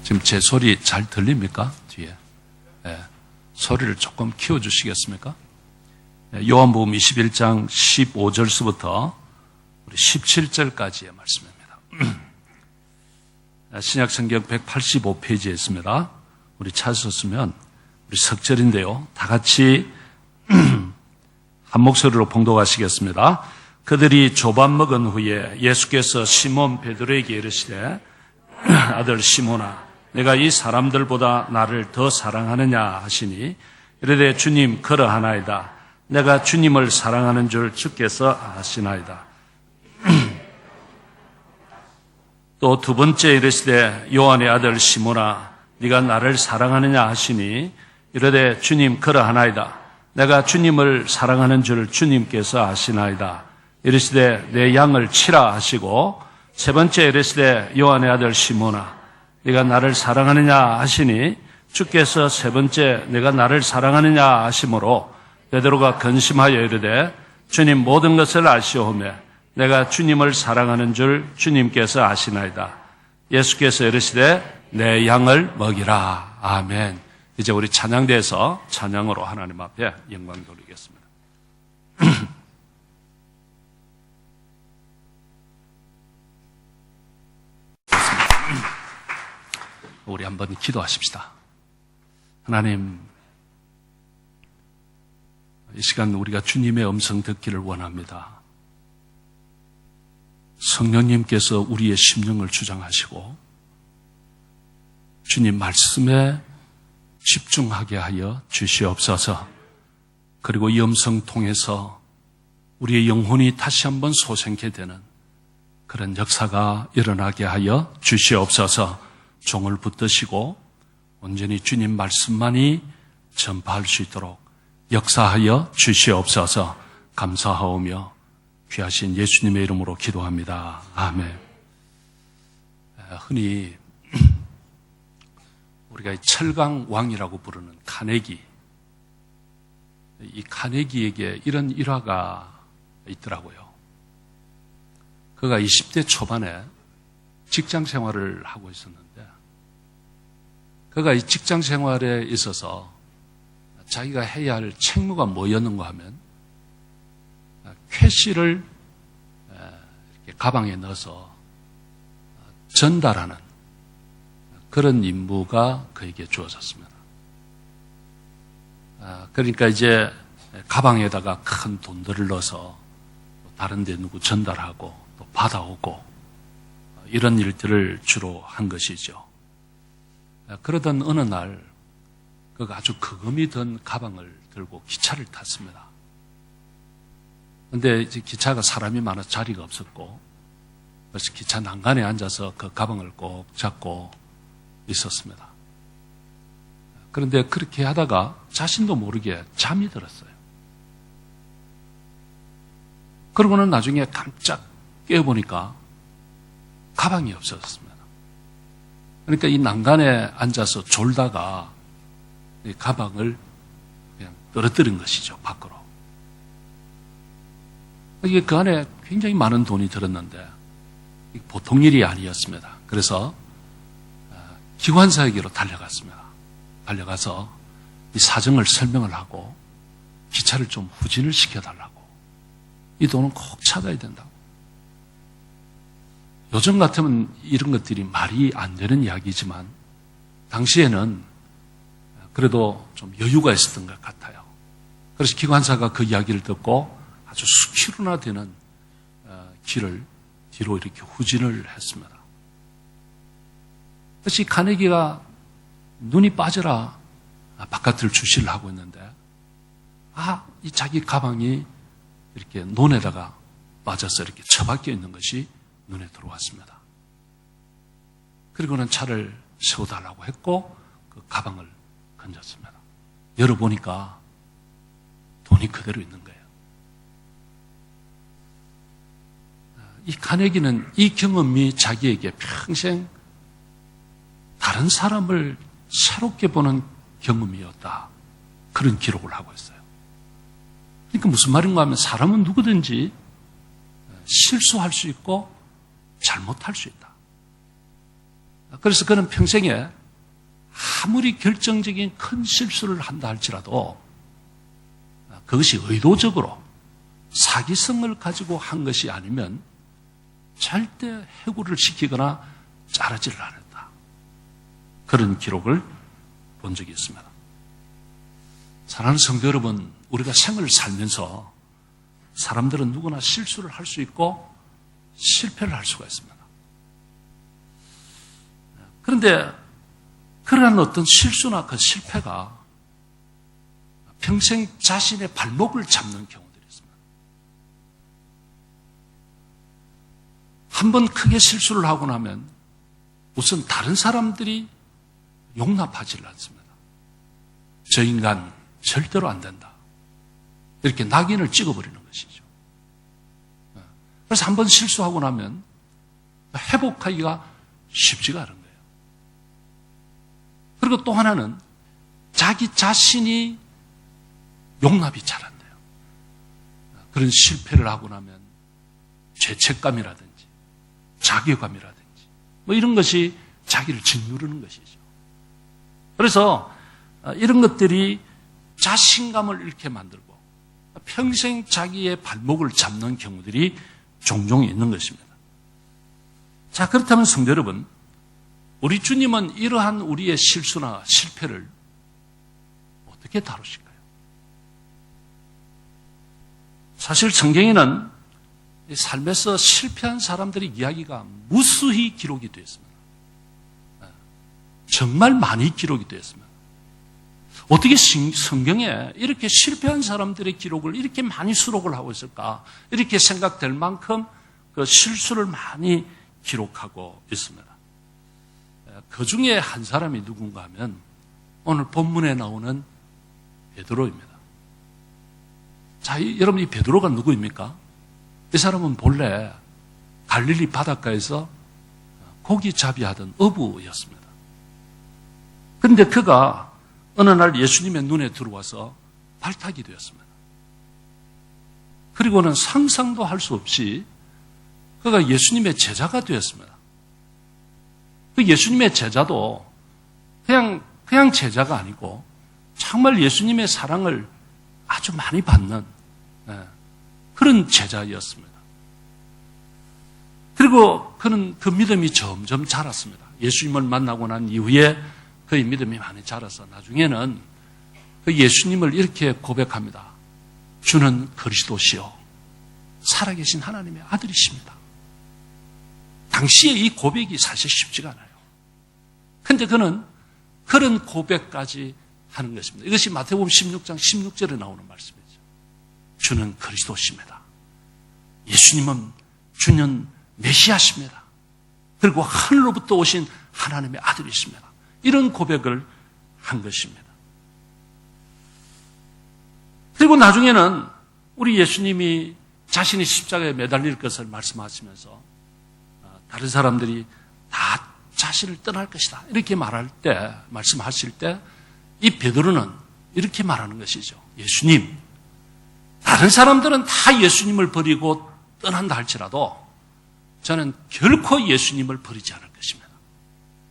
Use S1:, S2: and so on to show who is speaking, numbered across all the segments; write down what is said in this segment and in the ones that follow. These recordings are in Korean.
S1: 지금 제 소리 잘 들립니까? 뒤에. 예. 소리를 조금 키워주시겠습니까? 요한복음 21장 15절서부터 우리 17절까지의 말씀입니다. 신약성경 185페이지에 있습니다. 우리 찾으셨으면 우리 석절인데요. 다 같이 한 목소리로 봉독하시겠습니다. 그들이 조반 먹은 후에 예수께서 시몬 베드로에게 이르시되 아들 시몬아 내가 이 사람들보다 나를 더 사랑하느냐 하시니 이르되 주님 그러하나이다. 내가 주님을 사랑하는 줄 주께서 아시나이다. 또 두 번째 이르시되 요한의 아들 시몬아 네가 나를 사랑하느냐 하시니 이르되 주님 그러하나이다. 내가 주님을 사랑하는 줄 주님께서 아시나이다. 이르시되 내 양을 치라 하시고 세 번째 이르시되 요한의 아들 시몬아 네가 나를 사랑하느냐 하시니 주께서 세 번째 내가 나를 사랑하느냐 하심으로 베드로가 근심하여 이르되 주님 모든 것을 아시오매 내가 주님을 사랑하는 줄 주님께서 아시나이다. 예수께서 이르시되 내 양을 먹이라. 아멘. 이제 우리 찬양대에서 찬양으로 하나님 앞에 영광 돌리겠습니다. 우리 한번 기도하십시다. 하나님, 이 시간 우리가 주님의 음성 듣기를 원합니다. 성령님께서 우리의 심령을 주장하시고 주님 말씀에 집중하게 하여 주시옵소서. 그리고 이 음성 통해서 우리의 영혼이 다시 한번 소생케 되는 그런 역사가 일어나게 하여 주시옵소서. 종을 붙드시고 온전히 주님 말씀만이 전파할 수 있도록 역사하여 주시옵소서. 감사하오며 귀하신 예수님의 이름으로 기도합니다. 아멘. 흔히 우리가 철강 왕이라고 부르는 카네기, 이 카네기에게 이런 일화가 있더라고요. 그가 20대 초반에 직장 생활을 하고 있었는데 그가 이 직장 생활에 있어서 자기가 해야 할 책무가 뭐였는가 하면 캐시를 이렇게 가방에 넣어서 전달하는 그런 임무가 그에게 주어졌습니다. 그러니까 이제 가방에다가 큰 돈들을 넣어서 다른 데 누구 전달하고 또 받아오고 이런 일들을 주로 한 것이죠. 그러던 어느 날 그가 아주 거금이 든 가방을 들고 기차를 탔습니다. 그런데 이제 기차가 사람이 많아서 자리가 없었고 그래서 기차 난간에 앉아서 그 가방을 꼭 잡고 있었습니다. 그런데 그렇게 하다가 자신도 모르게 잠이 들었어요. 그러고는 나중에 깜짝 깨어보니까 가방이 없어졌습니다. 그러니까 이 난간에 앉아서 졸다가 이 가방을 그냥 떨어뜨린 것이죠, 밖으로. 이게 그 안에 굉장히 많은 돈이 들었는데 보통 일이 아니었습니다. 그래서 기관사에게로 달려갔습니다. 달려가서 이 사정을 설명을 하고 기차를 좀 후진을 시켜달라고. 이 돈은 꼭 찾아야 된다고. 요즘 같으면 이런 것들이 말이 안 되는 이야기지만 당시에는 그래도 좀 여유가 있었던 것 같아요. 그래서 기관사가 그 이야기를 듣고 아주 수킬로나 되는 길을 뒤로 이렇게 후진을 했습니다. 그래서 이 카네기가 눈이 빠져라 바깥을 주시를 하고 있는데 이 자기 가방이 이렇게 논에다가 빠져서 이렇게 처박혀 있는 것이 눈에 들어왔습니다. 그리고는 차를 세워달라고 했고 그 가방을 건졌습니다. 열어보니까 돈이 그대로 있는 거예요. 이 카네기는 이 경험이 자기에게 평생 다른 사람을 새롭게 보는 경험이었다. 그런 기록을 하고 있어요. 그러니까 무슨 말인가 하면 사람은 누구든지 실수할 수 있고 잘못할 수 있다. 그래서 그는 평생에 아무리 결정적인 큰 실수를 한다 할지라도 그것이 의도적으로 사기성을 가지고 한 것이 아니면 절대 해고를 시키거나 자르지를 않았다. 그런 기록을 본 적이 있습니다. 사랑하는 성도 여러분, 우리가 생을 살면서 사람들은 누구나 실수를 할 수 있고 실패를 할 수가 있습니다. 그런데 그러한 어떤 실수나 그 실패가 평생 자신의 발목을 잡는 경우들이 있습니다. 한번 크게 실수를 하고 나면 우선 다른 사람들이 용납하지 않습니다. 저 인간 절대로 안 된다. 이렇게 낙인을 찍어버리는 것이죠. 그래서 한번 실수하고 나면 회복하기가 쉽지가 않은 거예요. 그리고 또 하나는 자기 자신이 용납이 잘 안 돼요. 그런 실패를 하고 나면 죄책감이라든지 자괴감이라든지 뭐 이런 것이 자기를 짓누르는 것이죠. 그래서 이런 것들이 자신감을 잃게 만들고 평생 자기의 발목을 잡는 경우들이 종종 있는 것입니다. 자, 그렇다면 성도 여러분, 우리 주님은 이러한 우리의 실수나 실패를 어떻게 다루실까요? 사실 성경에는 삶에서 실패한 사람들의 이야기가 무수히 기록이 되어 있습니다. 정말 많이 기록이 되어 있습니다. 어떻게 성경에 이렇게 실패한 사람들의 기록을 이렇게 많이 수록을 하고 있을까? 이렇게 생각될 만큼 그 실수를 많이 기록하고 있습니다. 그 중에 한 사람이 누군가 하면 오늘 본문에 나오는 베드로입니다. 자, 여러분 이 베드로가 누구입니까? 이 사람은 본래 갈릴리 바닷가에서 고기잡이 하던 어부였습니다. 그런데 그가 어느 날 예수님의 눈에 들어와서 발탁이 되었습니다. 그리고는 상상도 할 수 없이 그가 예수님의 제자가 되었습니다. 그 예수님의 제자도 그냥 제자가 아니고 정말 예수님의 사랑을 아주 많이 받는 그런 제자였습니다. 그리고 그는 그 믿음이 점점 자랐습니다. 예수님을 만나고 난 이후에 그의 믿음이 많이 자라서 나중에는 그 예수님을 이렇게 고백합니다. 주는 그리스도시요 살아계신 하나님의 아들이십니다. 당시에 이 고백이 사실 쉽지가 않아요. 그런데 그는 그런 고백까지 하는 것입니다. 이것이 마태복음 16장 16절에 나오는 말씀이죠. 주는 그리스도십니다. 예수님은 주는 메시아십니다. 그리고 하늘로부터 오신 하나님의 아들이십니다. 이런 고백을 한 것입니다. 그리고 나중에는 우리 예수님이 자신이 십자가에 매달릴 것을 말씀하시면서 다른 사람들이 다 자신을 떠날 것이다 이렇게 말씀하실 때 이 베드로는 이렇게 말하는 것이죠. 예수님, 다른 사람들은 다 예수님을 버리고 떠난다 할지라도 저는 결코 예수님을 버리지 않을 것입니다.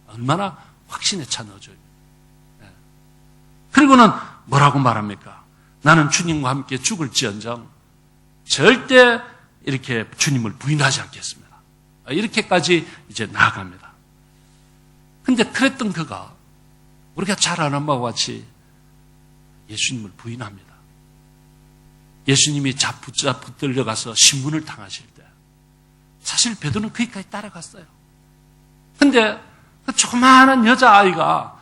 S1: 얼마나 확신에 차 넣어줘요. 그리고는 뭐라고 말합니까? 나는 주님과 함께 죽을지언정 절대 이렇게 주님을 부인하지 않겠습니다. 이렇게까지 이제 나아갑니다. 근데 그랬던 그가 우리가 잘 아는 바와 같이 예수님을 부인합니다. 예수님이 붙들려 가서 신문을 당하실 때 사실 베드로는 거기까지 따라갔어요. 근데 그 조그마한 여자아이가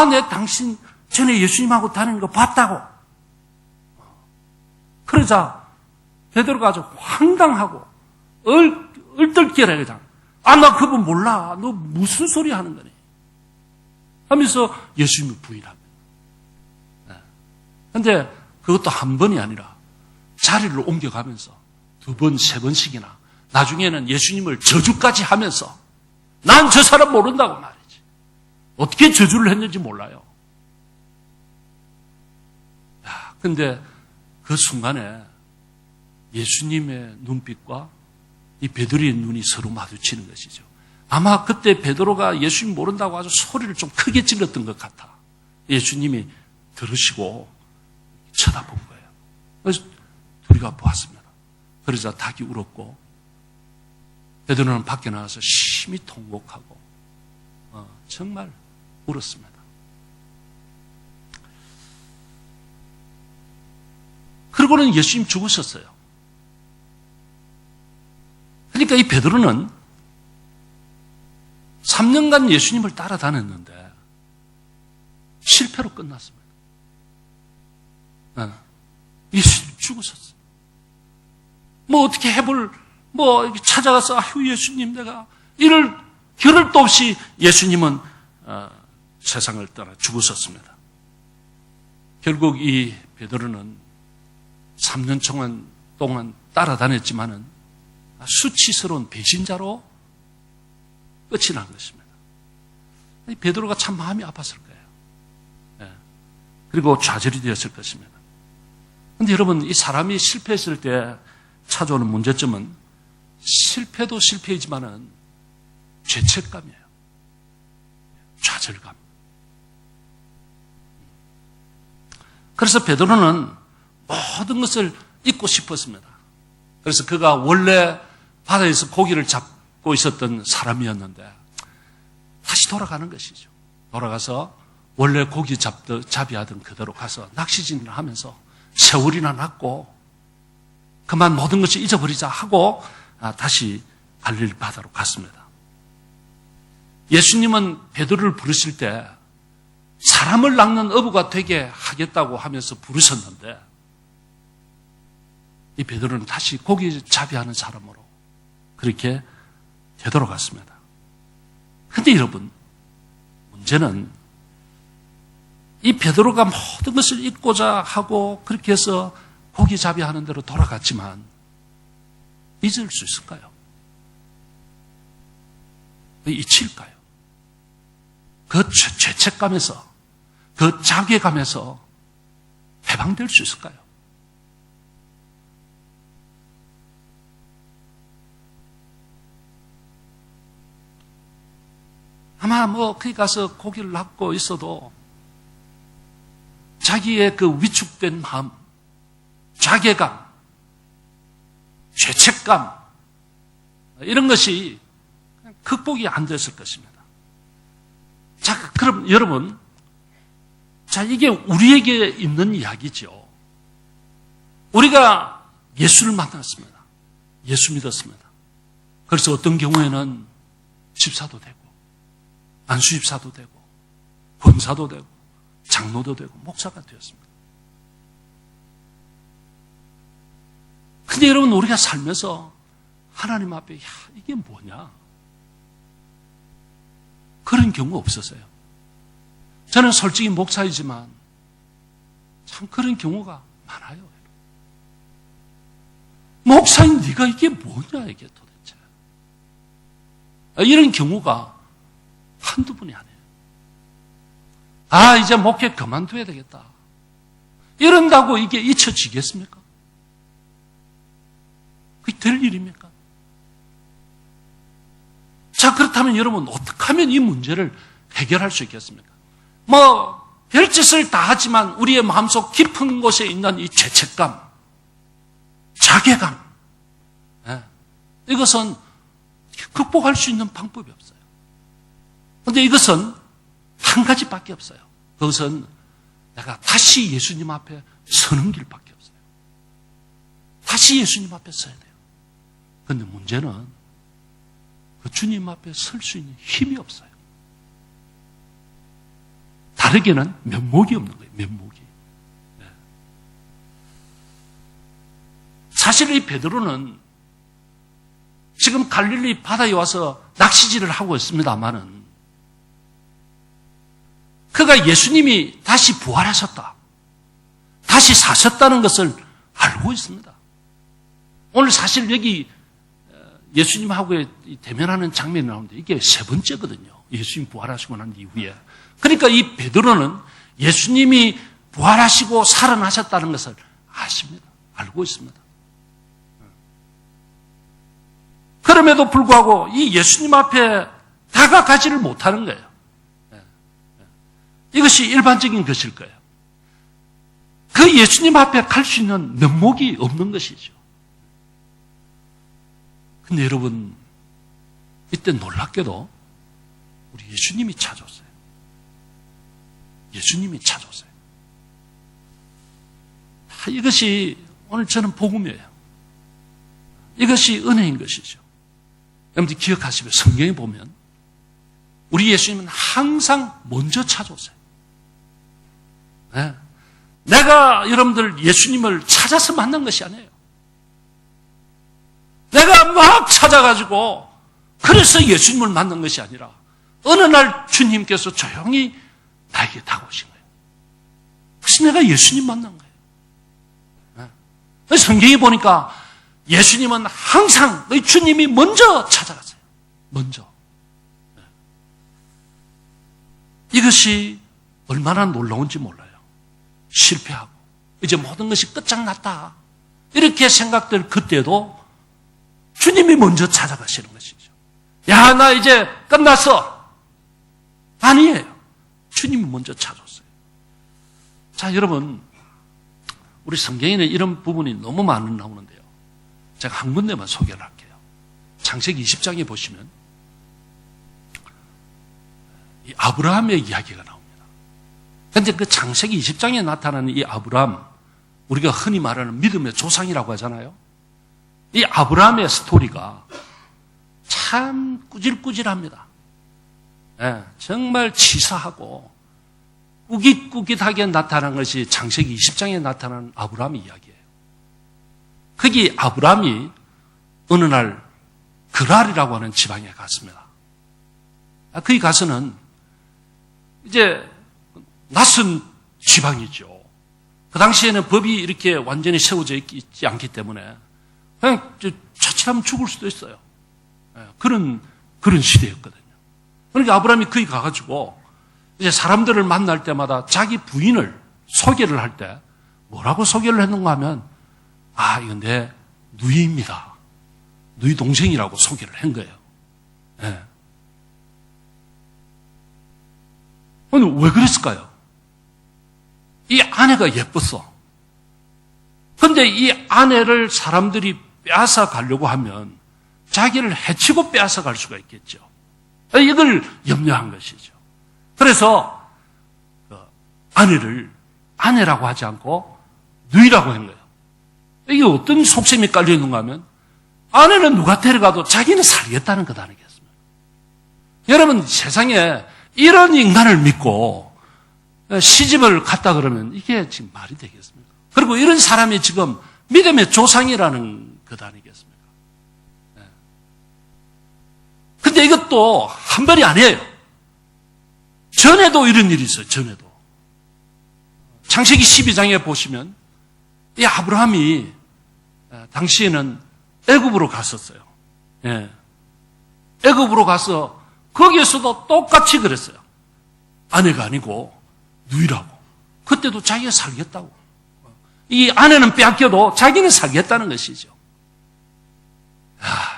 S1: 내 당신 전에 예수님하고 다니는 거 봤다고. 그러자 베드로가 아주 황당하고 얼떨결에 그냥 나 그분 몰라. 너 무슨 소리 하는 거니? 하면서 예수님을 부인합니다. 그런데 그것도 한 번이 아니라 자리를 옮겨가면서 두 번, 세 번씩이나 나중에는 예수님을 저주까지 하면서 난 저 사람 모른다고 말이지. 어떻게 저주를 했는지 몰라요. 근데 그 순간에 예수님의 눈빛과 이 베드로의 눈이 서로 마주치는 것이죠. 아마 그때 베드로가 예수님 모른다고 아주 소리를 좀 크게 질렀던 것 같아. 예수님이 들으시고 쳐다본 거예요. 그래서 둘이가 보았습니다. 그러자 닭이 울었고 베드로는 밖에 나가서 심히 통곡하고 정말 울었습니다. 그러고는 예수님 죽으셨어요. 그러니까 이 베드로는 3년간 예수님을 따라다녔는데 실패로 끝났습니다. 예수님 죽으셨어요. 뭐 어떻게 해볼, 찾아가서, 아유, 예수님 내가, 이럴 겨를도 없이 예수님은 세상을 떠나 죽으셨습니다. 결국 이 베드로는 3년 동안 따라다녔지만은 수치스러운 배신자로 끝이 난 것입니다. 베드로가 참 마음이 아팠을 거예요. 그리고 좌절이 되었을 것입니다. 그런데 여러분, 이 사람이 실패했을 때 찾아오는 문제점은 실패도 실패이지만은 죄책감이에요. 좌절감. 그래서 베드로는 모든 것을 잊고 싶었습니다. 그래서 그가 원래 바다에서 고기를 잡고 있었던 사람이었는데 다시 돌아가는 것이죠. 돌아가서 원래 고기 잡이 하던 그대로 가서 낚시질을 하면서 세월이나 낚고 그만 모든 것을 잊어버리자 하고 다시 갈릴리 바다로 갔습니다. 예수님은 베드로를 부르실 때 사람을 낚는 어부가 되게 하겠다고 하면서 부르셨는데 이 베드로는 다시 고기 잡이하는 사람으로 그렇게 되돌아갔습니다. 그런데 여러분, 문제는 이 베드로가 모든 것을 잊고자 하고 그렇게 해서 고기 잡이하는 대로 돌아갔지만 잊을 수 있을까요? 잊힐까요? 그 죄책감에서, 그 자괴감에서 해방될 수 있을까요? 아마 거기 가서 고기를 낚고 있어도 자기의 그 위축된 마음, 자괴감, 죄책감, 이런 것이 극복이 안 됐을 것입니다. 자, 그럼 여러분, 이게 우리에게 있는 이야기죠. 우리가 예수를 만났습니다. 예수 믿었습니다. 그래서 어떤 경우에는 집사도 되고, 안수집사도 되고, 권사도 되고, 장로도 되고, 목사가 되었습니다. 근데 여러분, 우리가 살면서 하나님 앞에, 이게 뭐냐? 그런 경우 없었어요. 저는 솔직히 목사이지만 참 그런 경우가 많아요. 목사인 네가 이게 뭐냐, 이게 도대체. 이런 경우가 한두 분이 아니에요. 이제 목회 그만둬야 되겠다. 이런다고 이게 잊혀지겠습니까? 그게 될 일입니까? 자, 그렇다면 여러분, 어떻게 하면 이 문제를 해결할 수 있겠습니까? 별짓을 다 하지만 우리의 마음속 깊은 곳에 있는 이 죄책감, 자괴감, 이것은 극복할 수 있는 방법이 없어요. 그런데 이것은 한 가지밖에 없어요. 그것은 내가 다시 예수님 앞에 서는 길밖에 없어요. 다시 예수님 앞에 서야 돼요. 그런데 문제는 그 주님 앞에 설 수 있는 힘이 없어요. 다르게는 면목이 없는 거예요. 면목이. 사실 이 베드로는 지금 갈릴리 바다에 와서 낚시질을 하고 있습니다만은 그가 예수님이 다시 부활하셨다, 다시 사셨다는 것을 알고 있습니다. 오늘 사실 여기 예수님하고의 대면하는 장면이 나오는데 이게 세 번째거든요. 예수님 부활하시고 난 이후에. 그러니까 이 베드로는 예수님이 부활하시고 살아나셨다는 것을 아십니다. 알고 있습니다. 그럼에도 불구하고 이 예수님 앞에 다가가지를 못하는 거예요. 이것이 일반적인 것일 거예요. 그 예수님 앞에 갈 수 있는 명목이 없는 것이죠. 근데 여러분, 이때 놀랍게도 우리 예수님이 찾아오세요. 예수님이 찾아오세요. 이것이 오늘 저는 복음이에요. 이것이 은혜인 것이죠. 여러분들 기억하시면 성경에 보면 우리 예수님은 항상 먼저 찾아오세요. 네. 내가 여러분들 예수님을 찾아서 만난 것이 아니에요. 내가 막 찾아가지고 그래서 예수님을 만난 것이 아니라 어느 날 주님께서 조용히 나에게 다가오신 거예요. 그래서 내가 예수님 만난 거예요. 네. 성경에 보니까 예수님은 항상 너희 주님이 먼저 찾아가세요. 먼저. 네. 이것이 얼마나 놀라운지 몰라요. 실패하고 이제 모든 것이 끝장났다 이렇게 생각될 그때도 주님이 먼저 찾아가시는 것이죠. 야, 나 이제 끝났어. 아니에요. 주님이 먼저 찾아왔어요. 자, 여러분, 우리 성경에는 이런 부분이 너무 많이 나오는데요. 제가 한 군데만 소개를 할게요. 창세기 20장에 보시면 이 아브라함의 이야기가 나옵니다. 그런데 그 창세기 20장에 나타나는 이 아브라함, 우리가 흔히 말하는 믿음의 조상이라고 하잖아요. 이 아브라함의 스토리가 참 꾸질꾸질합니다. 네, 정말 치사하고 꾸깃꾸깃하게 나타난 것이 창세기 20장에 나타나는 아브라함의 이야기예요. 거기 아브라함이 어느 날 그랄이라고 하는 지방에 갔습니다. 거기 가서는 이제 낯선 지방이죠. 그 당시에는 법이 이렇게 완전히 세워져 있지 않기 때문에 그냥 자칫하면 죽을 수도 있어요. 그런 시대였거든요. 그러니까 아브라함이 거기 가가지고 이제 사람들을 만날 때마다 자기 부인을 소개를 할 때 뭐라고 소개를 했는가 하면 이건 내 누이입니다. 누이 동생이라고 소개를 한 거예요. 네. 왜 그랬을까요? 이 아내가 예뻤어. 근데 이 아내를 사람들이 빼앗아 가려고 하면 자기를 해치고 빼앗아 갈 수가 있겠죠. 이걸 염려한 것이죠. 그래서 아내를 아내라고 하지 않고 누이라고 한 거예요. 이게 어떤 속셈이 깔려 있는가 하면 아내는 누가 데려가도 자기는 살겠다는 것 아니겠습니까? 여러분, 세상에 이런 인간을 믿고 시집을 갔다 그러면 이게 지금 말이 되겠습니까? 그리고 이런 사람이 지금 믿음의 조상이라는 것 아니겠습니까? 근데 이것도 한 번이 아니에요. 전에도 이런 일이 있어요. 전에도. 창세기 12장에 보시면 이 아브라함이 당시에는 애굽으로 갔었어요. 예. 애굽으로 가서 거기에서도 똑같이 그랬어요. 아내가 아니고 누이라고. 그때도 자기가 살겠다고. 이 아내는 빼앗겨도 자기는 살겠다는 것이죠.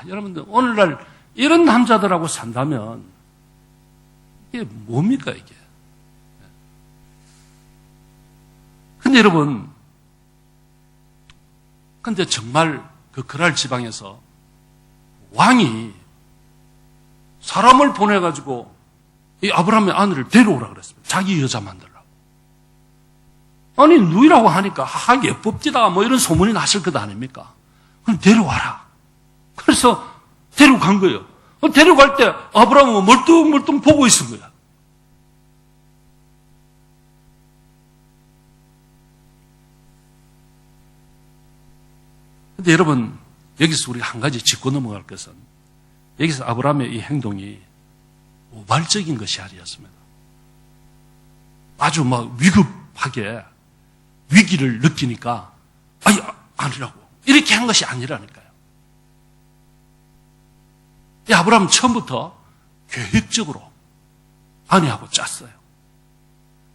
S1: 여러분들 오늘날 이런 남자들하고 산다면 이게 뭡니까 이게. 근데 여러분, 근데 정말 그 그랄 지방에서 왕이 사람을 보내가지고 이 아브라함의 아내를 데려오라 그랬습니다. 자기 여자 만들라고. 아니, 누이라고 하니까, 예쁩디다. 뭐 이런 소문이 났을 것 아닙니까? 그럼 데려와라. 그래서 데려간 거예요. 데려갈 때 아브라함은 멀뚱멀뚱 보고 있은 거야. 근데 여러분, 여기서 우리가 한 가지 짚고 넘어갈 것은 여기서 아브라함의 이 행동이 우발적인 것이 아니었습니다. 아주 막 위급하게 위기를 느끼니까 아니라고 이렇게 한 것이 아니라니까요. 이 아브라함은 처음부터 계획적으로 아내하고 짰어요.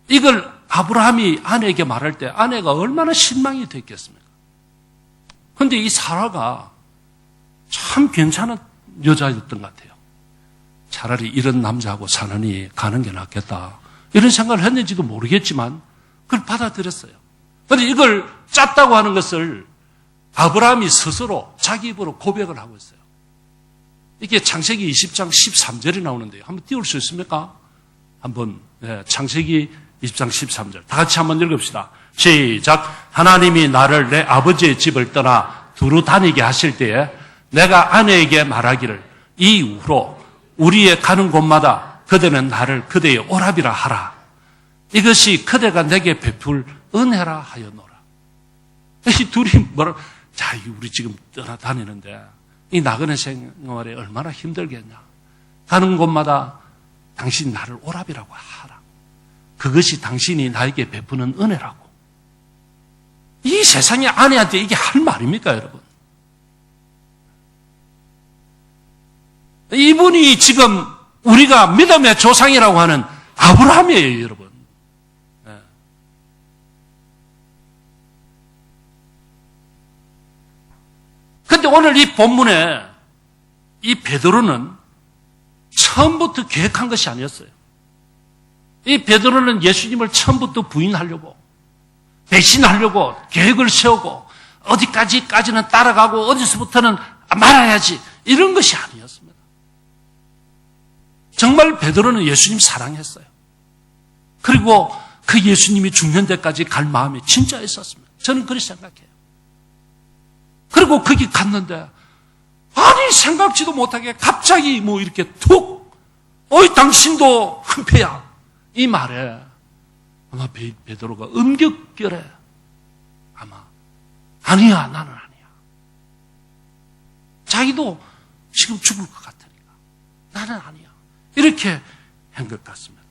S1: 이걸 아브라함이 아내에게 말할 때 아내가 얼마나 실망이 됐겠습니까? 그런데 이 사라가 참 괜찮은 여자였던 것 같아요. 차라리 이런 남자하고 사느니 가는 게 낫겠다. 이런 생각을 했는지도 모르겠지만 그걸 받아들였어요. 그런데 이걸 짰다고 하는 것을 아브라함이 스스로 자기 입으로 고백을 하고 있어요. 이게 창세기 20장 13절에 나오는데요. 한번 띄울 수 있습니까? 한번 창세기 20장 13절 다 같이 한번 읽읍시다. 시작. 하나님이 나를 내 아버지의 집을 떠나 두루 다니게 하실 때에 내가 아내에게 말하기를 이 이후로 우리의 가는 곳마다 그대는 나를 그대의 오랍이라 하라. 이것이 그대가 내게 베풀 은혜라 하였노라. 이 둘이 자, 우리 지금 떠나다니는데 이 나그네 생활에 얼마나 힘들겠냐. 가는 곳마다 당신 나를 오랍이라고 하라. 그것이 당신이 나에게 베푸는 은혜라고. 이 세상의 아내한테 이게 할 말입니까, 여러분? 이분이 지금 우리가 믿음의 조상이라고 하는 아브라함이에요, 여러분. 그런데 오늘 이 본문에 이 베드로는 처음부터 계획한 것이 아니었어요. 이 베드로는 예수님을 처음부터 부인하려고, 배신하려고 계획을 세우고 어디까지는 따라가고 어디서부터는 말아야지 이런 것이 아니었습니다. 정말 베드로는 예수님 사랑했어요. 그리고 그 예수님이 죽는 데까지 갈 마음이 진짜 있었습니다. 저는 그렇게 생각해요. 그리고 거기 갔는데 아니 생각지도 못하게 갑자기 이렇게 툭 어이 당신도 한패야 이 말에 아마 베드로가 음격결에 아마 아니야 나는 아니야. 자기도 지금 죽을 것 같으니까 나는 아니야. 이렇게 한 것 같습니다.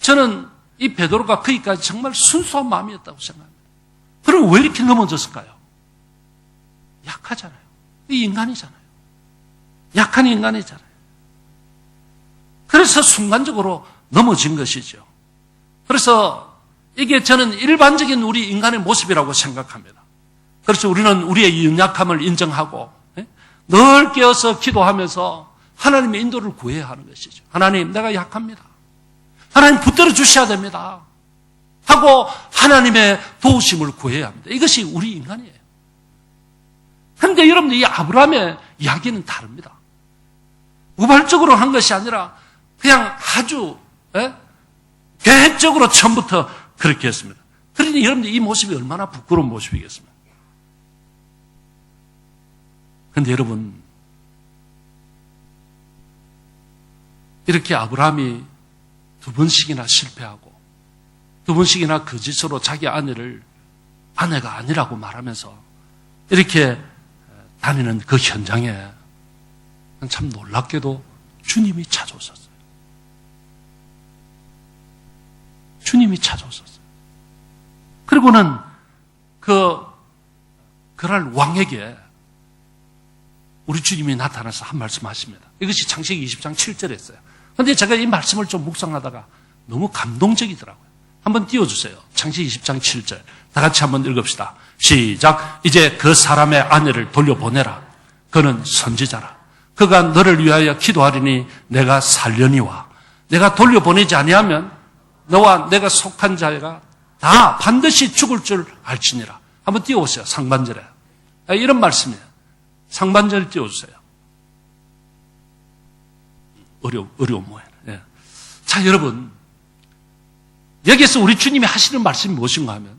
S1: 저는 이 베드로가 거기까지 정말 순수한 마음이었다고 생각합니다. 그리고 왜 이렇게 넘어졌을까요? 약하잖아요. 이 인간이잖아요. 약한 인간이잖아요. 그래서 순간적으로 넘어진 것이죠. 그래서 이게 저는 일반적인 우리 인간의 모습이라고 생각합니다. 그래서 우리는 우리의 연약함을 인정하고 늘 깨어서 기도하면서 하나님의 인도를 구해야 하는 것이죠. 하나님, 내가 약합니다. 하나님 붙들어 주셔야 됩니다. 하고 하나님의 도우심을 구해야 합니다. 이것이 우리 인간이에요. 그런데 여러분들 이 아브라함의 이야기는 다릅니다. 우발적으로 한 것이 아니라 그냥 아주 계획적으로 처음부터 그렇게 했습니다. 그러니 여러분들 이 모습이 얼마나 부끄러운 모습이겠습니까? 그런데 여러분 이렇게 아브라함이 두 번씩이나 실패하고 두 번씩이나 거짓으로 자기 아내를 아내가 아니라고 말하면서 이렇게 다니는 그 현장에 참 놀랍게도 주님이 찾아오셨어요. 주님이 찾아오셨어요. 그리고는 그날 왕에게 우리 주님이 나타나서 한 말씀 하십니다. 이것이 창세기 20장 7절에 있어요. 그런데 제가 이 말씀을 좀 묵상하다가 너무 감동적이더라고요. 한번 띄워주세요. 창세기 20장 7절. 다 같이 한번 읽읍시다. 시작. 이제 그 사람의 아내를 돌려보내라. 그는 선지자라. 그가 너를 위하여 기도하리니 내가 살려니와 내가 돌려보내지 아니하면 너와 내가 속한 자가 다 반드시 죽을 줄 알지니라. 한번 띄워보세요. 상반절에. 이런 말씀이에요. 상반절 띄워주세요. 어려운 모양. 예. 자, 여러분. 여기서 우리 주님이 하시는 말씀이 무엇인가 하면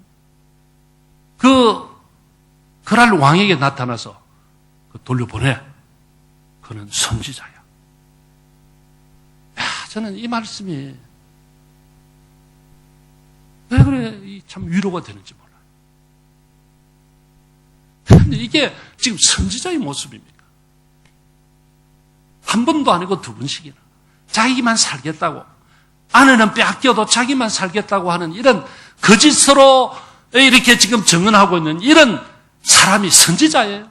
S1: 그날 왕에게 나타나서 돌려보내. 그는 선지자야. 야, 저는 이 말씀이 왜 그래 참 위로가 되는지 몰라요. 그런데 이게 지금 선지자의 모습입니까? 한 번도 아니고 두 번씩이나 자기만 살겠다고 아내는 빼앗겨도 자기만 살겠다고 하는 이런 거짓으로 이렇게 지금 증언하고 있는 이런 사람이 선지자예요.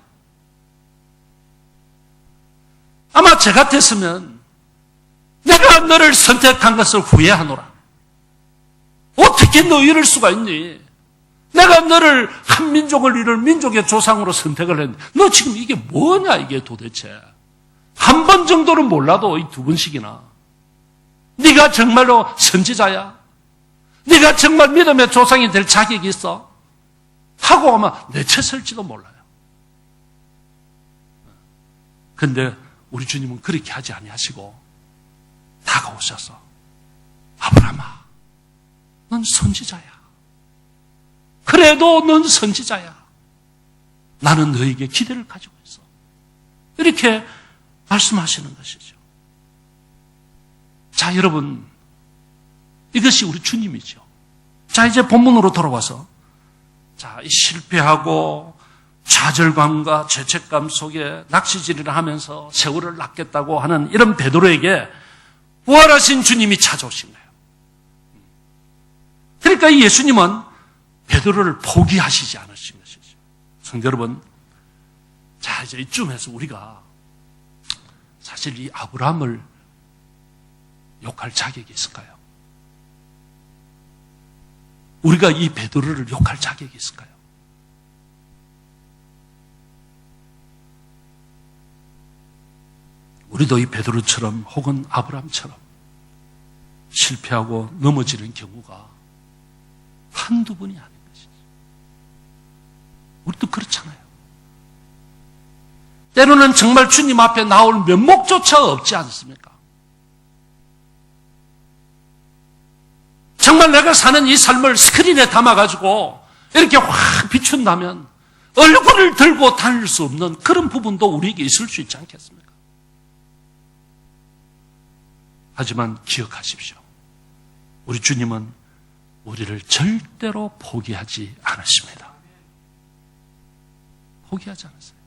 S1: 아마 저 같았으면 내가 너를 선택한 것을 후회하노라. 어떻게 너 이럴 수가 있니? 내가 너를 한 민족을 이룰 민족의 조상으로 선택을 했는데 너 지금 이게 뭐냐 이게 도대체. 한 번 정도는 몰라도 이 두 번씩이나 네가 정말로 선지자야? 네가 정말 믿음의 조상이 될 자격이 있어? 하고 아마 내쳤을지도 몰라요. 그런데 우리 주님은 그렇게 하지 아니하시고 다가오셔서 아브라함아, 넌 선지자야. 그래도 넌 선지자야. 나는 너에게 기대를 가지고 있어. 이렇게 말씀하시는 것이죠. 자, 여러분, 이것이 우리 주님이죠. 자, 이제 본문으로 돌아와서, 자, 이 실패하고 좌절감과 죄책감 속에 낚시질을 하면서 세월을 낚겠다고 하는 이런 베드로에게 부활하신 주님이 찾아오신 거예요. 그러니까 이 예수님은 베드로를 포기하시지 않으신 것이죠. 성도 여러분, 자, 이제 이쯤에서 우리가 사실 이 아브라함을 욕할 자격이 있을까요? 우리가 이 베드로를 욕할 자격이 있을까요? 우리도 이 베드로처럼 혹은 아브라함처럼 실패하고 넘어지는 경우가 한두 번이 아닌 것이죠. 우리도 그렇잖아요. 때로는 정말 주님 앞에 나올 면목조차 없지 않습니까? 정말 내가 사는 이 삶을 스크린에 담아가지고 이렇게 확 비춘다면 얼굴을 들고 다닐 수 없는 그런 부분도 우리에게 있을 수 있지 않겠습니까? 하지만 기억하십시오. 우리 주님은 우리를 절대로 포기하지 않으십니다. 포기하지 않으세요.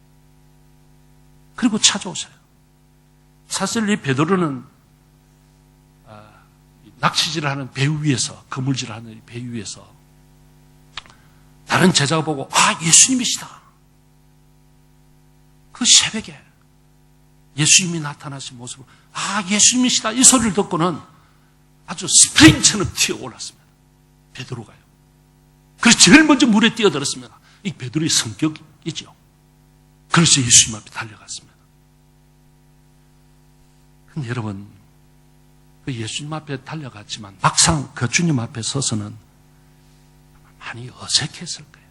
S1: 그리고 찾아오세요. 사실 이 베드로는 낚시질을 하는 배 위에서, 그물질을 하는 배 위에서 다른 제자가 보고 예수님이시다. 그 새벽에 예수님이 나타나신 모습을 예수님이시다 이 소리를 듣고는 아주 스프링처럼 튀어올랐습니다. 베드로가요. 그래서 제일 먼저 물에 뛰어들었습니다. 이 베드로의 성격이죠. 그래서 예수님 앞에 달려갔습니다. 근데 여러분, 그 예수님 앞에 달려갔지만 막상 그 주님 앞에 서서는 많이 어색했을 거예요.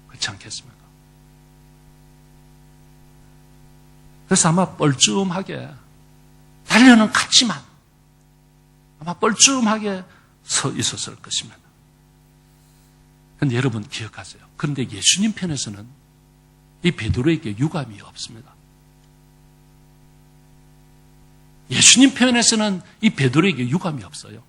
S1: 그렇지 않겠습니까? 그래서 아마 뻘쭘하게 달려는 갔지만 아마 뻘쭘하게 서 있었을 것입니다. 그런데 여러분 기억하세요. 그런데 예수님 편에서는 이 베드로에게 유감이 없습니다. 예수님 편에서는 이 베드로에게 유감이 없어요.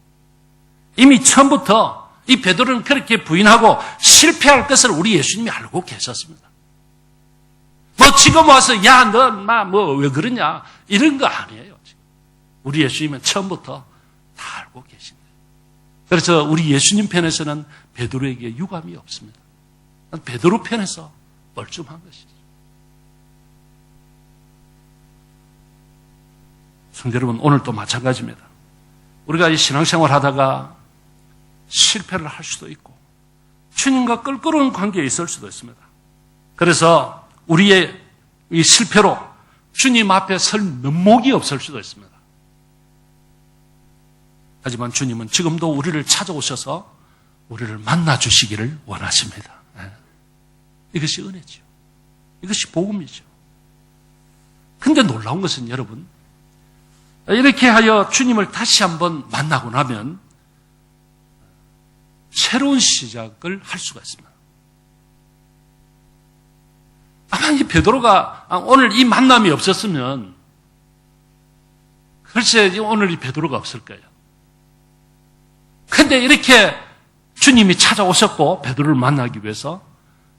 S1: 이미 처음부터 이 베드로는 그렇게 부인하고 실패할 것을 우리 예수님이 알고 계셨습니다. 지금 와서 너 왜 그러냐 이런 거 아니에요. 우리 예수님은 처음부터 다 알고 계신 거예요. 그래서 우리 예수님 편에서는 베드로에게 유감이 없습니다. 베드로 편에서 뻘쭘한 것이죠. 성도 여러분, 오늘도 마찬가지입니다. 우리가 이 신앙생활 하다가 실패를 할 수도 있고 주님과 껄끄러운 관계에 있을 수도 있습니다. 그래서 우리의 이 실패로 주님 앞에 설 면목이 없을 수도 있습니다. 하지만 주님은 지금도 우리를 찾아오셔서 우리를 만나주시기를 원하십니다. 이것이 은혜죠. 이것이 복음이죠. 근데 놀라운 것은 여러분, 이렇게 하여 주님을 다시 한번 만나고 나면 새로운 시작을 할 수가 있습니다. 아마 이 베드로가 오늘 이 만남이 없었으면 글쎄 오늘 이 베드로가 없을 거예요. 그런데 이렇게 주님이 찾아오셨고 베드로를 만나기 위해서,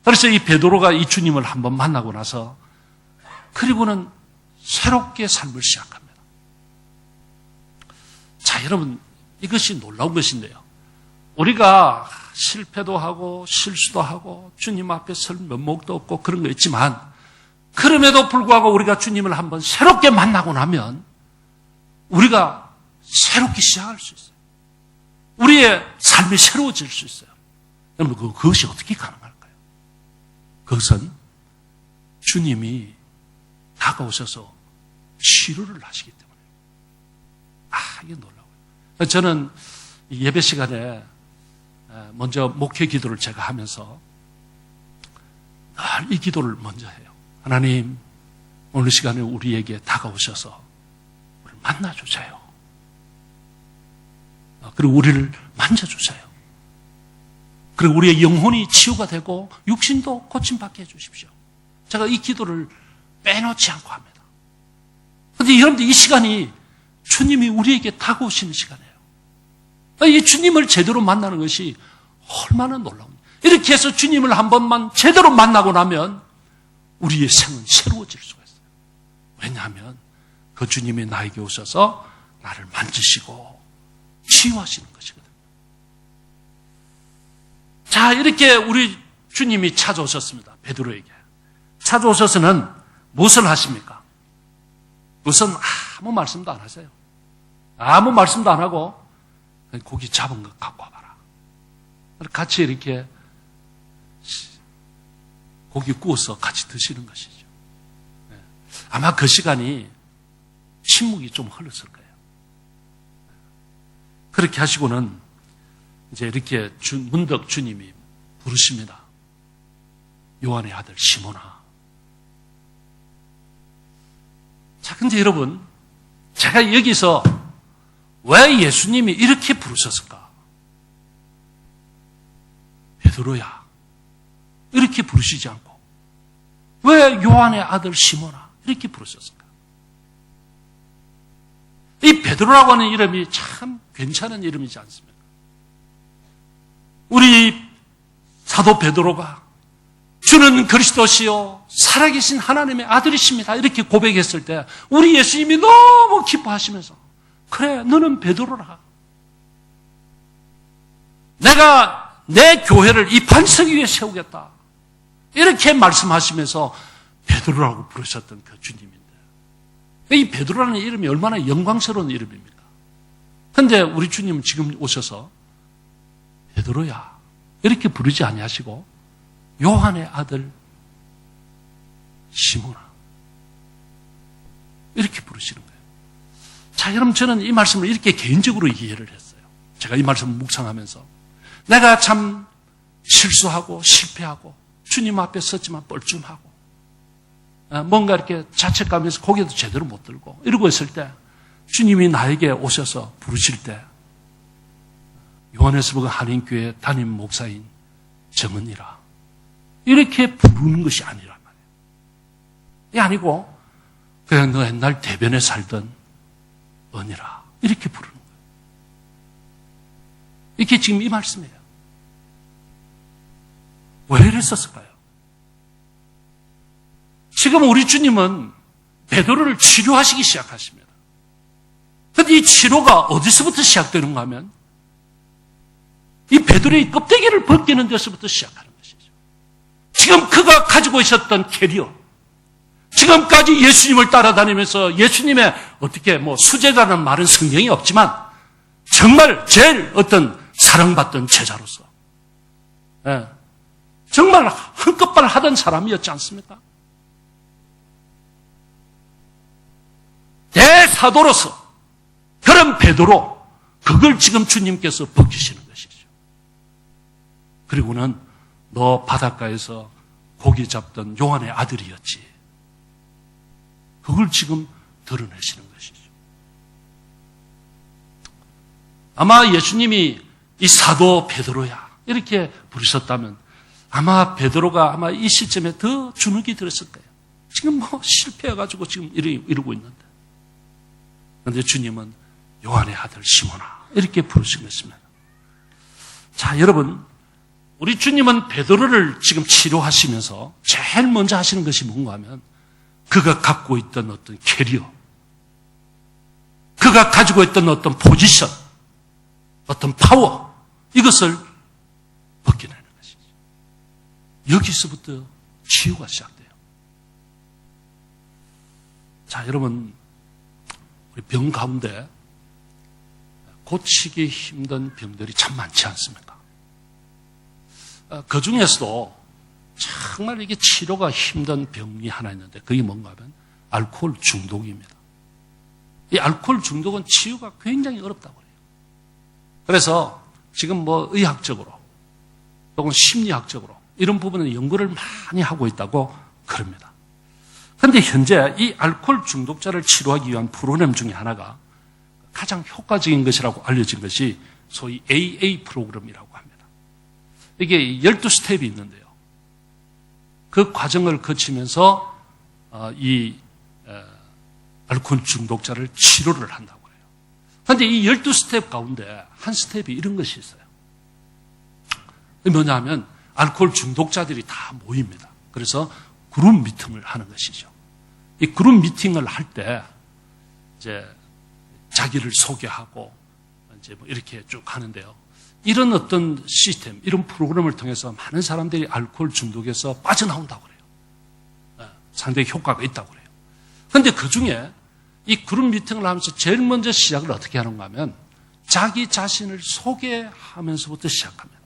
S1: 그래서 이 베드로가 이 주님을 한번 만나고 나서 그리고는 새롭게 삶을 시작합니다. 자, 여러분, 이것이 놀라운 것인데요. 우리가 실패도 하고 실수도 하고 주님 앞에 설 면목도 없고 그런 거 있지만, 그럼에도 불구하고 우리가 주님을 한번 새롭게 만나고 나면 우리가 새롭게 시작할 수 있어요. 우리의 삶이 새로워질 수 있어요. 여러분, 그것이 어떻게 가능할까요? 그것은 주님이 다가오셔서 치료를 하시기 때문에. 이게 놀라워요. 저는 예배 시간에 먼저 목회 기도를 제가 하면서 늘 이 기도를 먼저 해요. 하나님, 오늘 시간에 우리에게 다가오셔서 우리를 만나주세요. 그리고 우리를 만져주세요. 그리고 우리의 영혼이 치유가 되고 육신도 고침받게 해주십시오. 제가 이 기도를 빼놓지 않고 합니다. 그런데 여러분들 이 시간이 주님이 우리에게 다가오시는 시간이에요. 이 주님을 제대로 만나는 것이 얼마나 놀라운지. 이렇게 해서 주님을 한 번만 제대로 만나고 나면 우리의 생은 새로워질 수가 있어요. 왜냐하면 그 주님이 나에게 오셔서 나를 만지시고 치유하시는 것이거든요. 자, 이렇게 우리 주님이 찾아오셨습니다. 베드로에게. 찾아오셔서는 무엇을 하십니까? 우선 아무 말씀도 안 하세요. 아무 말씀도 안 하고 고기 잡은 것 갖고 와봐라. 같이 이렇게 고기 구워서 같이 드시는 것이죠. 아마 그 시간이 침묵이 좀 흘렀을 거예요. 그렇게 하시고는 이제 이렇게 문득 주님이 부르십니다. 요한의 아들 시몬아. 자, 근데 여러분, 제가 여기서 왜 예수님이 이렇게 부르셨을까? 베드로야. 이렇게 부르시지 않고 왜 요한의 아들 시몬아 이렇게 부르셨을까? 이 베드로라고 하는 이름이 참 괜찮은 이름이지 않습니까? 우리 사도 베드로가 주는 그리스도시요 살아계신 하나님의 아들이십니다 이렇게 고백했을 때 우리 예수님이 너무 기뻐하시면서 그래 너는 베드로라. 내가 내 교회를 이 반석 위에 세우겠다. 이렇게 말씀하시면서 베드로라고 부르셨던 그 주님인데 이 베드로라는 이름이 얼마나 영광스러운 이름입니까? 그런데 우리 주님은 지금 오셔서 베드로야 이렇게 부르지 아니하시고 요한의 아들 시몬아 이렇게 부르시는 거예요. 자, 여러분 저는 이 말씀을 이렇게 개인적으로 이해를 했어요. 제가 이 말씀을 묵상하면서 내가 참 실수하고 실패하고 주님 앞에 섰지만 뻘쭘하고 뭔가 이렇게 자책감에서 고개도 제대로 못 들고 이러고 있을 때 주님이 나에게 오셔서 부르실 때 요한에스버그 한인교회 담임 목사인 정은이라 이렇게 부르는 것이 아니란 말이에요. 이게 아니고 그냥 너 옛날 대변에 살던 은이라 이렇게 부르는 거예요. 이게 지금 이 말씀이에요. 왜 이랬었을까요? 지금 우리 주님은 베드로를 치료하시기 시작하십니다. 그런데 이 치료가 어디서부터 시작되는가 하면 이 베드로의 껍데기를 벗기는 데서부터 시작하는 것이죠. 지금 그가 가지고 있었던 캐리어, 지금까지 예수님을 따라다니면서 예수님의 어떻게 수제자라는 말은 성경이 없지만 정말 제일 어떤 사랑받던 제자로서 정말 한껏발 하던 사람이었지 않습니까? 대사도로서 그런 베드로 그걸 지금 주님께서 벗기시는 것이죠. 그리고는 너 바닷가에서 고기 잡던 요한의 아들이었지. 그걸 지금 드러내시는 것이죠. 아마 예수님이 이 사도 베드로야 이렇게 부르셨다면 아마 베드로가 아마 이 시점에 더 주눅이 들었을 거예요. 지금 실패해가지고 지금 이러고 있는데. 그런데 주님은 요한의 아들 시몬아 이렇게 부르신 것입니다. 자, 여러분, 우리 주님은 베드로를 지금 치료하시면서 제일 먼저 하시는 것이 뭔가 하면 그가 갖고 있던 어떤 캐리어, 그가 가지고 있던 어떤 포지션, 어떤 파워, 이것을 벗겨내는 것이죠. 여기서부터 치유가 시작돼요. 자, 여러분, 우리 병 가운데 고치기 힘든 병들이 참 많지 않습니까? 그 중에서도 정말 이게 치료가 힘든 병이 하나 있는데 그게 뭔가 하면 알코올 중독입니다. 이 알코올 중독은 치유가 굉장히 어렵다고 해요. 그래서 지금 의학적으로 또는 심리학적으로 이런 부분은 연구를 많이 하고 있다고 그럽니다. 그런데 현재 이 알코올 중독자를 치료하기 위한 프로그램 중에 하나가 가장 효과적인 것이라고 알려진 것이 소위 AA 프로그램이라고 합니다. 이게 12스텝이 있는데요. 그 과정을 거치면서 이 알코올 중독자를 치료를 한다고 해요. 그런데 이 12스텝 가운데 한 스텝이 이런 것이 있어요. 뭐냐 하면 알코올 중독자들이 다 모입니다. 그래서 그룹 미팅을 하는 것이죠. 이 그룹 미팅을 할 때 이제 자기를 소개하고 이제 이렇게 쭉 하는데요. 이런 어떤 시스템, 이런 프로그램을 통해서 많은 사람들이 알코올 중독에서 빠져나온다고 그래요. 상당히 효과가 있다고 그래요. 그런데 그 중에 이 그룹 미팅을 하면서 제일 먼저 시작을 어떻게 하는가 하면 자기 자신을 소개하면서부터 시작합니다.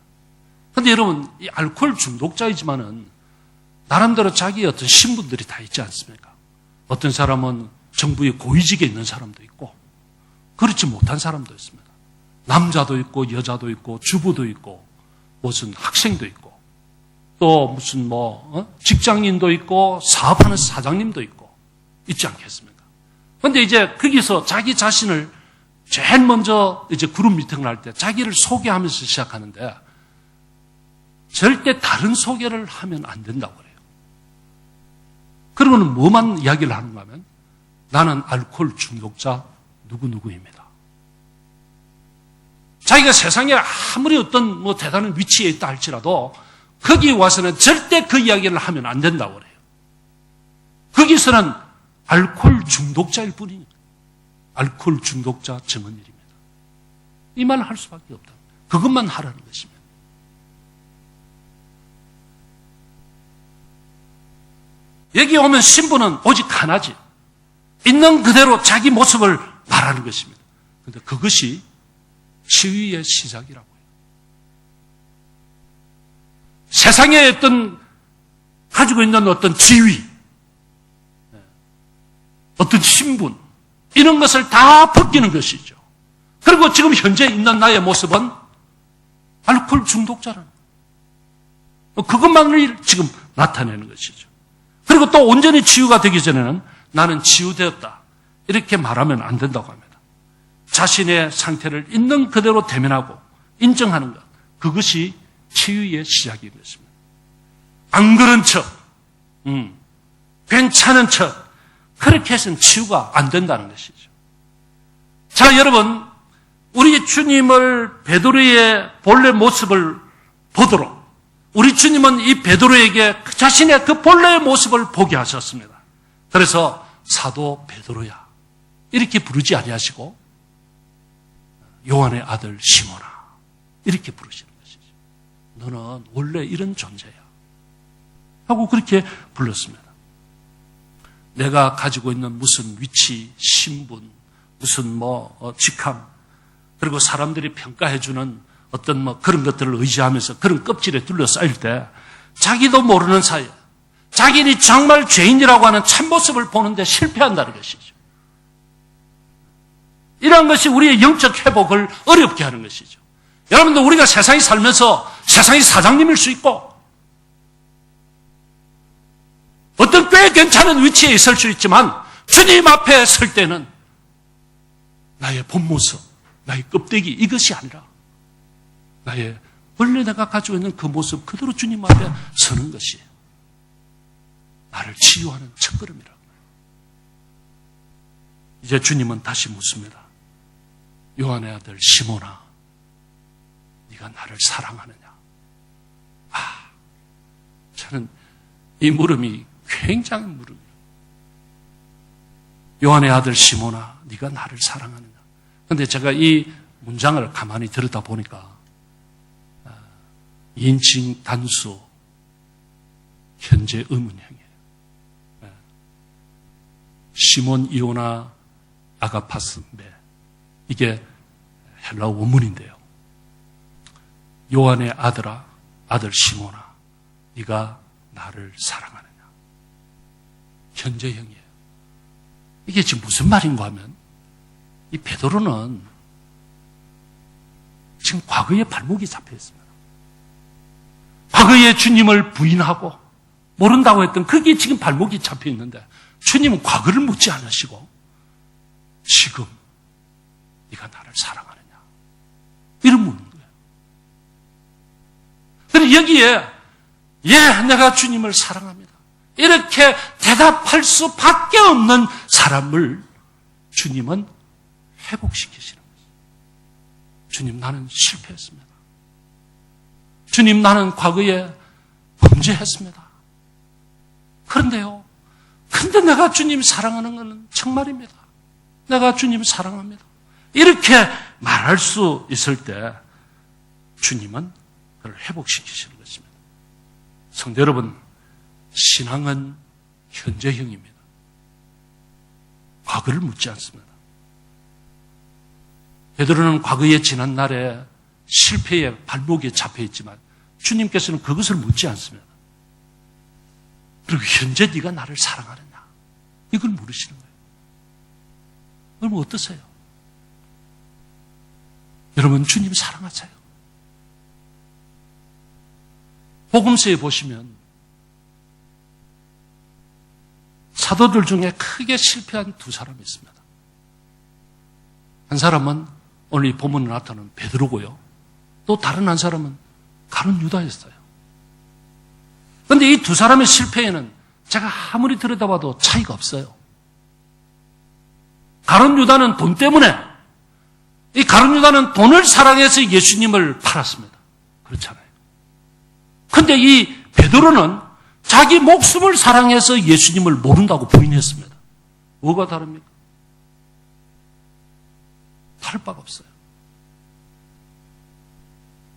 S1: 그런데 여러분, 이 알코올 중독자이지만은 나름대로 자기의 어떤 신분들이 다 있지 않습니까? 어떤 사람은 정부의 고위직에 있는 사람도 있고 그렇지 못한 사람도 있습니다. 남자도 있고 여자도 있고 주부도 있고 무슨 학생도 있고 또 무슨 직장인도 있고 사업하는 사장님도 있고 있지 않겠습니까? 그런데 이제 거기서 자기 자신을 제일 먼저 이제 그룹 미팅을 할 때 자기를 소개하면서 시작하는데 절대 다른 소개를 하면 안 된다고 그래요. 그러고는 뭐만 이야기를 하는가 하면 나는 알코올 중독자 누구누구입니다. 자기가 세상에 아무리 어떤 대단한 위치에 있다 할지라도 거기 와서는 절대 그 이야기를 하면 안 된다고 그래요. 거기서는 알코올 중독자일 뿐이니까. 알코올 중독자 정은일입니다. 이 말을 할 수밖에 없다. 그것만 하라는 것입니다. 여기 오면 신부는 오직 하나지. 있는 그대로 자기 모습을 말하는 것입니다. 그런데 그것이 치유의 시작이라고 해요. 세상에 어떤 가지고 있는 어떤 지위, 어떤 신분, 이런 것을 다 벗기는 것이죠. 그리고 지금 현재 있는 나의 모습은 알코올 중독자라는 거예요. 그것만을 지금 나타내는 것이죠. 그리고 또 온전히 치유가 되기 전에는 나는 치유되었다. 이렇게 말하면 안 된다고 합니다. 자신의 상태를 있는 그대로 대면하고 인정하는 것. 그것이 치유의 시작인 것입니다. 안 그런 척, 괜찮은 척, 그렇게 해서는 치유가 안 된다는 것이죠. 자, 여러분, 우리 주님을 베드로의 본래 모습을 보도록 우리 주님은 이 베드로에게 자신의 그 본래의 모습을 보게 하셨습니다. 그래서 사도 베드로야 이렇게 부르지 아니하시고 요한의 아들 시몬아 이렇게 부르시는 것이죠. 너는 원래 이런 존재야 하고 그렇게 불렀습니다. 내가 가지고 있는 무슨 위치, 신분, 무슨 직함, 그리고 사람들이 평가해주는 어떤 그런 것들을 의지하면서 그런 껍질에 둘러싸일 때 자기도 모르는 사이에 자기는 정말 죄인이라고 하는 참모습을 보는데 실패한다는 것이죠. 이러한 것이 우리의 영적 회복을 어렵게 하는 것이죠. 여러분들 우리가 세상에 살면서 세상의 사장님일 수 있고 어떤 꽤 괜찮은 위치에 있을 수 있지만 주님 앞에 설 때는 나의 본 모습, 나의 껍데기 이것이 아니라 나의 원래 내가 가지고 있는 그 모습 그대로 주님 앞에 서는 것이 나를 치유하는 첫걸음이라고. 이제 주님은 다시 묻습니다. 요한의 아들 시몬아, 네가 나를 사랑하느냐? 저는 이 물음이 굉장히 물음이에요. 요한의 아들 시몬아, 네가 나를 사랑하느냐? 그런데 제가 이 문장을 가만히 들었다 보니까 인칭 단수 현재 의문형이에요. 시몬 이오나 아가파스 메 이게 헬라어 원문인데요. 요한의 아들아, 아들 시몬아, 네가 나를 사랑하느냐? 현재형이에요. 이게 지금 무슨 말인가 하면 이 베드로는 지금 과거에 발목이 잡혀 있습니다. 과거에 주님을 부인하고 모른다고 했던 그게 지금 발목이 잡혀 있는데 주님은 과거를 묻지 않으시고 지금 네가 나를 사랑하느냐 이런 묻는 거예요. 그런데 여기에 내가 주님을 사랑합니다. 이렇게 대답할 수밖에 없는 사람을 주님은 회복시키시는 거예요. 주님, 나는 실패했습니다. 주님, 나는 과거에 범죄했습니다. 그런데 내가 주님 사랑하는 것은 정말입니다. 내가 주님 사랑합니다. 이렇게 말할 수 있을 때 주님은 그걸 회복시키시는 것입니다. 성도 여러분, 신앙은 현재형입니다. 과거를 묻지 않습니다. 베드로는 과거의 지난 날에 실패의 발목에 잡혀 있지만 주님께서는 그것을 묻지 않습니다. 그리고 현재 네가 나를 사랑하느냐 이걸 물으시는 거예요. 그러면 어떠세요? 여러분, 주님 사랑하세요. 복음서에 보시면 사도들 중에 크게 실패한 두 사람이 있습니다. 한 사람은 오늘 이 본문에 나타나는 베드로고요. 또 다른 한 사람은 가룟 유다였어요. 그런데 이 두 사람의 실패에는 제가 아무리 들여다봐도 차이가 없어요. 가룟 유다는 돈 때문에, 이 가룟 유다는 돈을 사랑해서 예수님을 팔았습니다. 그렇잖아요. 그런데 이 베드로는 자기 목숨을 사랑해서 예수님을 모른다고 부인했습니다. 뭐가 다릅니까? 다를 바가 없어요.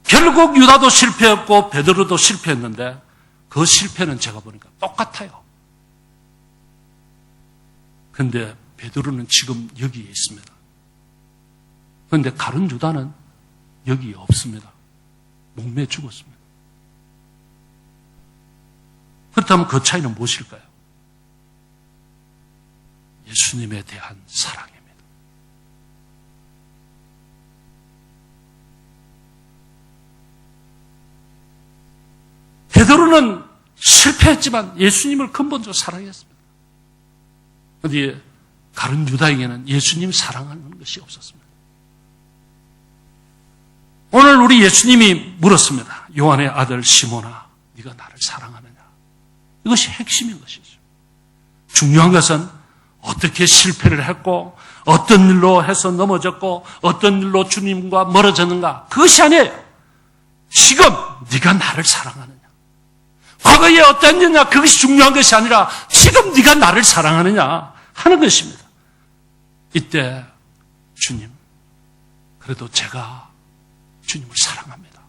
S1: 결국 유다도 실패했고 베드로도 실패했는데 그 실패는 제가 보니까 똑같아요. 그런데 베드로는 지금 여기에 있습니다. 그런데 가룟 유다는 여기에 없습니다. 목매에 죽었습니다. 그렇다면 그 차이는 무엇일까요? 예수님에 대한 사랑입니다. 베드로는 실패했지만 예수님을 근본적으로 사랑했습니다. 그런데 가룟 유다에게는 예수님 사랑하는 것이 없었습니다. 오늘 우리 예수님이 물었습니다. 요한의 아들 시몬아, 네가 나를 사랑하느냐? 이것이 핵심인 것이죠. 중요한 것은 어떻게 실패를 했고 어떤 일로 해서 넘어졌고 어떤 일로 주님과 멀어졌는가 그것이 아니에요. 지금 네가 나를 사랑하느냐? 과거에 어땠느냐 그것이 중요한 것이 아니라 지금 네가 나를 사랑하느냐 하는 것입니다. 이때 주님, 그래도 제가 주님을 사랑합니다.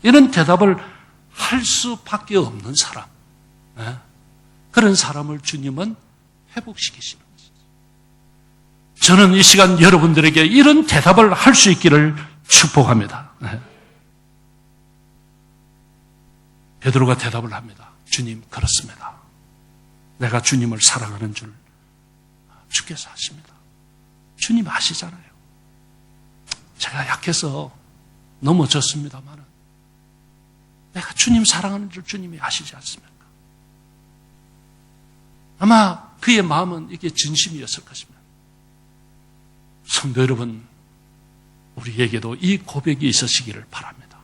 S1: 이런 대답을 할 수밖에 없는 사람, 그런 사람을 주님은 회복시키시는 것이죠. 저는 이 시간 여러분들에게 이런 대답을 할 수 있기를 축복합니다. 베드로가 대답을 합니다. 주님, 그렇습니다. 내가 주님을 사랑하는 줄 주께서 아십니다. 주님 아시잖아요. 제가 약해서 넘어졌습니다만 내가 주님 사랑하는 줄 주님이 아시지 않습니까? 아마 그의 마음은 이게 진심이었을 것입니다. 성도 여러분, 우리에게도 이 고백이 있으시기를 바랍니다.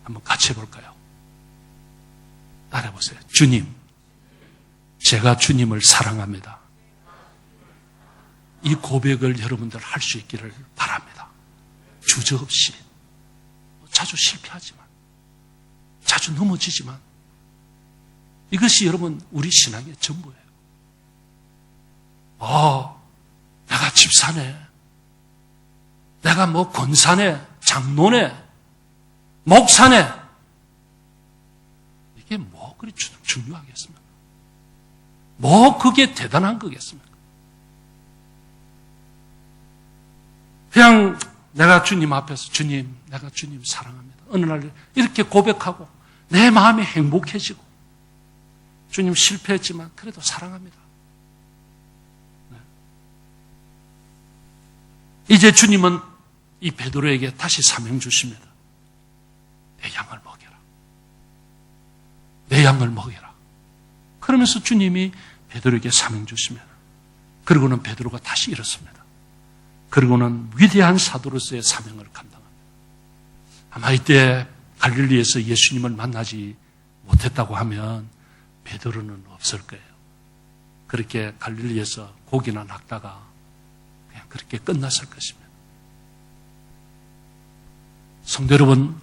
S1: 한번 같이 해볼까요? 따라해보세요. 주님, 제가 주님을 사랑합니다. 이 고백을 여러분들 할 수 있기를 바랍니다. 주저없이. 자주 실패하지만, 자주 넘어지지만, 이것이 여러분 우리 신앙의 전부예요. 내가 집사네, 내가 뭐 권사네, 장로네, 목사네, 이게 뭐 그리 중요하겠습니까? 뭐 그게 대단한 거겠습니까? 그냥 내가 주님 앞에서 주님, 내가 주님 사랑합니다. 어느 날 이렇게 고백하고 내 마음이 행복해지고 주님 실패했지만 그래도 사랑합니다. 네. 이제 주님은 이 베드로에게 다시 사명 주십니다. 내 양을 먹여라. 내 양을 먹여라. 그러면서 주님이 베드로에게 사명 주십니다. 그리고는 베드로가 다시 일었습니다. 그리고는 위대한 사도로서의 사명을 감당합니다. 아마 이때 갈릴리에서 예수님을 만나지 못했다고 하면 베드로는 없을 거예요. 그렇게 갈릴리에서 고기나 낚다가 그냥 그렇게 끝났을 것입니다. 성도 여러분,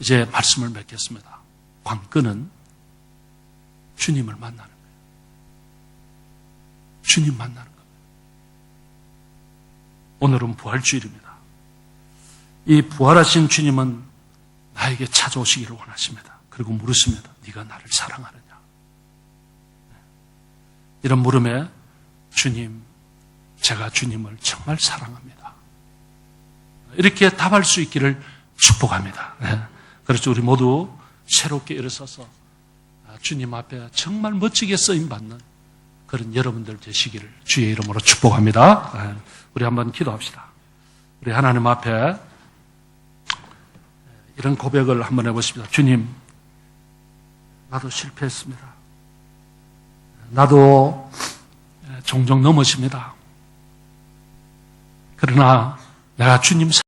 S1: 이제 말씀을 맺겠습니다. 관건은 주님을 만나는 거예요. 주님 만나는 겁니다. 오늘은 부활주일입니다. 이 부활하신 주님은 나에게 찾아오시기를 원하십니다. 그리고 물으십니다. 네가 나를 사랑하느냐? 이런 물음에 주님, 제가 주님을 정말 사랑합니다. 이렇게 답할 수 있기를 축복합니다. 그렇죠. 우리 모두 새롭게 일어서서 주님 앞에 정말 멋지게 쓰임받는 그런 여러분들 되시기를 주의 이름으로 축복합니다. 우리 한번 기도합시다. 우리 하나님 앞에 이런 고백을 한번 해보십니다. 주님, 나도 실패했습니다. 나도 종종 넘어집니다. 그러나 내가 주님